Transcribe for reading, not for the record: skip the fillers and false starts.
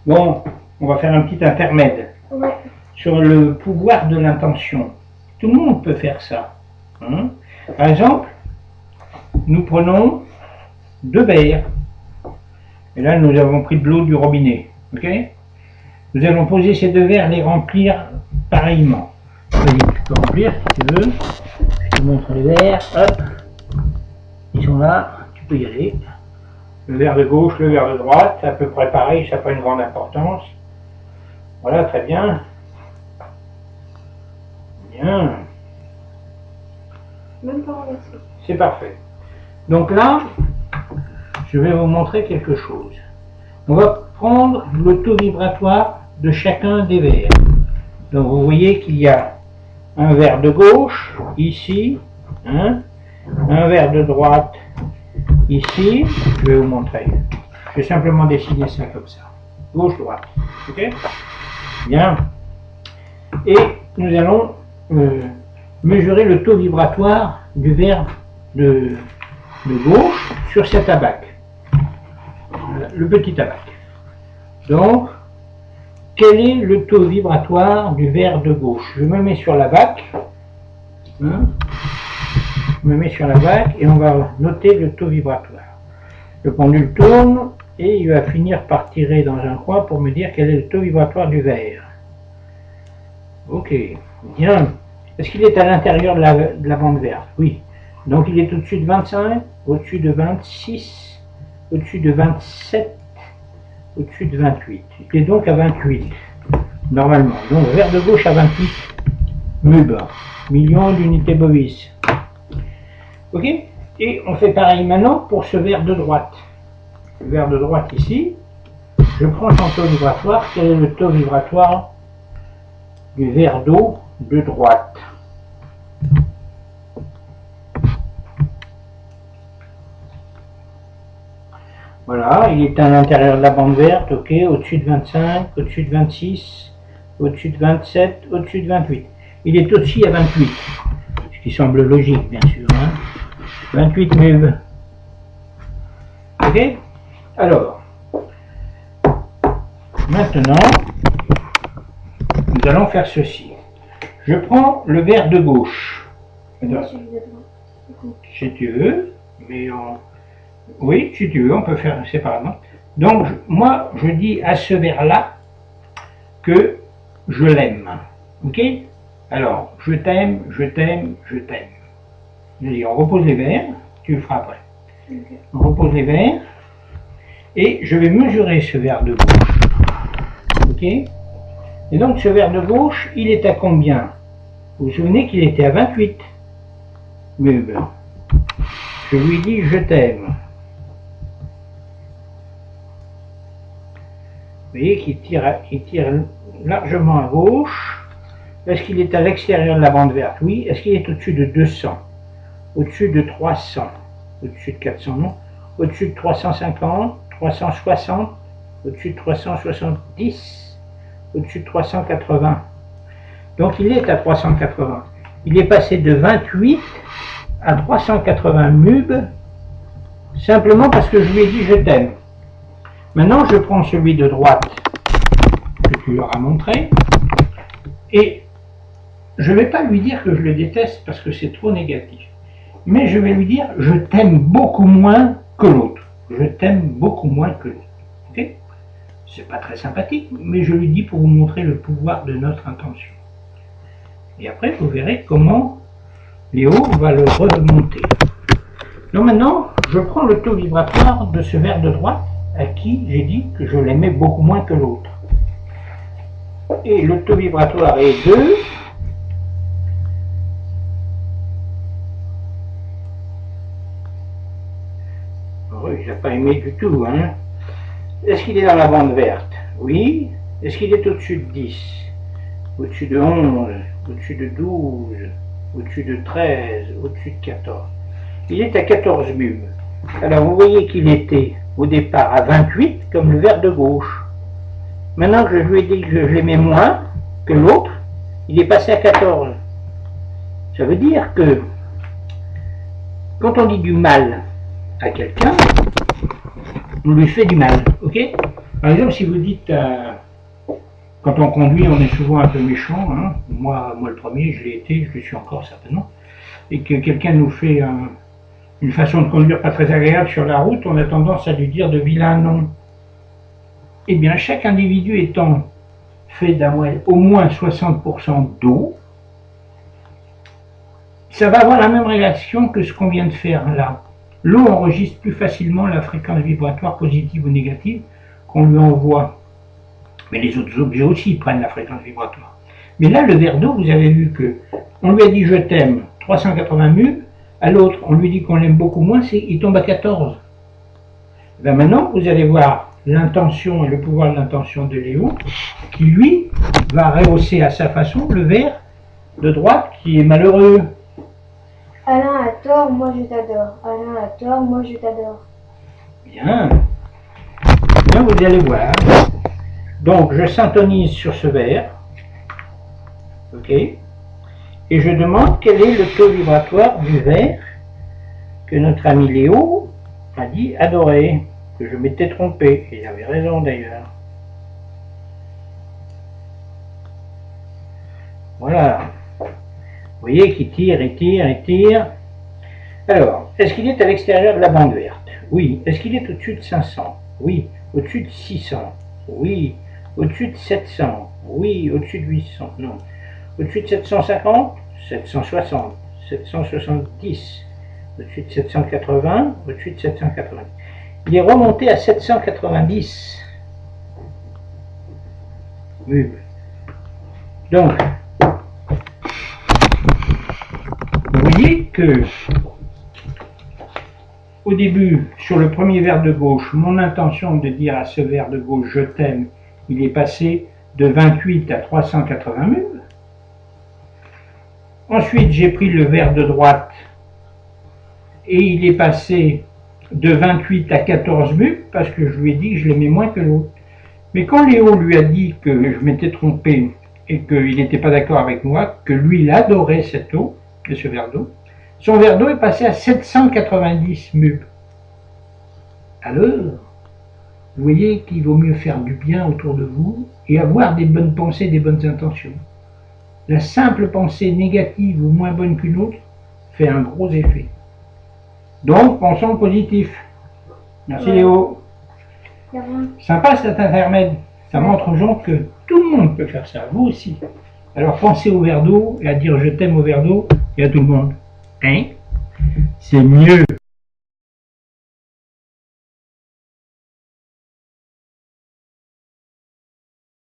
Bon, on va faire un petit intermède. Ouais. Sur le pouvoir de l'intention. Tout le monde peut faire ça. Hein? Par exemple, nous prenons 2 verres. Et là, nous avons pris de l'eau du robinet. Ok? Nous allons poser ces 2 verres, les remplir pareillement. Vas-y, tu peux remplir si tu veux. Je te montre les verres. Hop. Ils sont là. Tu peux y aller. Le verre de gauche, le verre de droite. C'est à peu près pareil. Ça n'a pas une grande importance. Voilà, très bien. Bien. Même pas renversé. C'est parfait. Donc là, je vais vous montrer quelque chose. On va prendre le taux vibratoire de chacun des verres. Donc vous voyez qu'il y a un verre de gauche, ici, hein, un verre de droite, ici. Je vais vous montrer. Je vais simplement dessiner ça comme ça. Gauche-droite. Ok? Bien. Et nous allons mesurer le taux vibratoire du verre de gauche sur cet abac. Le petit abac. Donc, quel est le taux vibratoire du verre de gauche? Je me mets sur l'abac. Hein, je me mets sur l'abac et on va noter le taux vibratoire. Le pendule tourne et il va finir par tirer dans un coin pour me dire quel est le taux vibratoire du verre. Ok, bien. Est-ce qu'il est à l'intérieur de la bande verte? Oui. Donc il est au-dessus de 25, au-dessus de 26, au-dessus de 27, au-dessus de 28. Il est donc à 28, normalement. Donc verre de gauche à 28 MUB, millions d'unités bovis. Ok? Et on fait pareil maintenant pour ce verre de droite. Le verre de droite ici, je prends son taux vibratoire. Quel est le taux vibratoire du verre d'eau de droite? Voilà, il est à l'intérieur de la bande verte, ok, au-dessus de 25, au-dessus de 26, au-dessus de 27, au-dessus de 28. Il est aussi à 28, ce qui semble logique, bien sûr. Hein. 28 MUB. Ok? Alors, maintenant, nous allons faire ceci. Je prends le verre de gauche. Si tu veux, mais oui, si tu veux, on peut faire séparément. Donc, moi, je dis à ce verre-là que je l'aime. Ok? Alors, je t'aime, je t'aime, je t'aime. Je dis, on repose les verres, tu le feras après. Okay. On repose les verres, et je vais mesurer ce verre de gauche. Ok? Et donc, ce verre de gauche, il est à combien? Vous vous souvenez qu'il était à 28 MUB. Je lui dis, je t'aime. Vous voyez qu'il tire largement à gauche. Est-ce qu'il est à l'extérieur de la bande verte? Oui. Est-ce qu'il est au-dessus de 200? Au-dessus de 300? Au-dessus de 400? Non. Au-dessus de 350? 360? Au-dessus de 370? Au-dessus de 380? Donc il est à 380. Il est passé de 28 à 380 MUB simplement parce que je lui ai dit je t'aime. Maintenant, je prends celui de droite que tu leur as montré et je ne vais pas lui dire que je le déteste parce que c'est trop négatif. Mais je vais lui dire je t'aime beaucoup moins que l'autre. Je t'aime beaucoup moins que l'autre. Okay? C'est pas très sympathique, mais je lui dis pour vous montrer le pouvoir de notre intention. Et après, vous verrez comment Léo va le remonter. Donc maintenant, je prends le taux vibratoire de ce verre de droite à qui j'ai dit que je l'aimais beaucoup moins que l'autre. Et le taux vibratoire est de... Oui, je n'ai pas aimé du tout. Hein. Est-ce qu'il est dans la bande verte? Oui. Est-ce qu'il est au-dessus de 10? Au-dessus de 11? Au-dessus de 12? Au-dessus de 13? Au-dessus de 14? Il est à 14 MUB. Alors vous voyez qu'il était au départ à 28 comme le verre de gauche. Maintenant que je lui ai dit que je l'aimais moins que l'autre, il est passé à 14. Ça veut dire que quand on dit du mal à quelqu'un, on lui fait du mal, ok? Par exemple, si vous dites, quand on conduit, on est souvent un peu méchant, hein. Moi le premier, je l'ai été, je le suis encore certainement, et que quelqu'un nous fait une façon de conduire pas très agréable sur la route, on a tendance à lui dire de vilains noms. Eh bien, chaque individu étant fait au moins 60% d'eau, ça va avoir la même réaction que ce qu'on vient de faire là. L'eau enregistre plus facilement la fréquence vibratoire positive ou négative qu'on lui envoie. Mais les autres objets aussi prennent la fréquence vibratoire. Mais là, le verre d'eau, vous avez vu que on lui a dit je t'aime 380 mue, à l'autre on lui dit qu'on l'aime beaucoup moins, il tombe à 14. Ben maintenant, vous allez voir l'intention et le pouvoir de l'intention de Léo, qui lui va rehausser à sa façon le verre de droite qui est malheureux. Alain a tort, moi je t'adore. Alain a tort, moi je t'adore. Bien. Bien, vous allez voir. Donc, je syntonise sur ce verre. OK. Et je demande quel est le taux vibratoire du verre que notre ami Léo a dit adorer. Que je m'étais trompé. Et il avait raison d'ailleurs. Voilà. Vous voyez qu'il tire et tire et tire. Alors, est-ce qu'il est à l'extérieur de la bande verte? Oui. Est-ce qu'il est au-dessus de 500? Oui. Au-dessus de 600? Oui. Au-dessus de 700? Oui. Au-dessus de 800? Non. Au-dessus de 750? 760? 770? Au-dessus de 780? Au-dessus de 780? Il est remonté à 790. Oui. Donc, vous voyez que au début, sur le premier verre de gauche, mon intention de dire à ce verre de gauche je t'aime, il est passé de 28 à 380 mue. Ensuite, j'ai pris le verre de droite et il est passé de 28 à 14 mue parce que je lui ai dit que je l'aimais moins que l'autre. Mais quand Léo lui a dit que je m'étais trompé et qu'il n'était pas d'accord avec moi, que lui il adorait cette eau, de ce verre d'eau, son verre d'eau est passé à 790 mue. Alors, vous voyez qu'il vaut mieux faire du bien autour de vous et avoir des bonnes pensées, des bonnes intentions. La simple pensée négative ou moins bonne qu'une autre fait un gros effet. Donc, pensons positif. Merci Léo. Sympa cet intermède. Ça montre aux gens que tout le monde peut faire ça, vous aussi. Alors pensez au verre d'eau et à dire je t'aime au verre d'eau et à tout le monde. Hein? C'est mieux.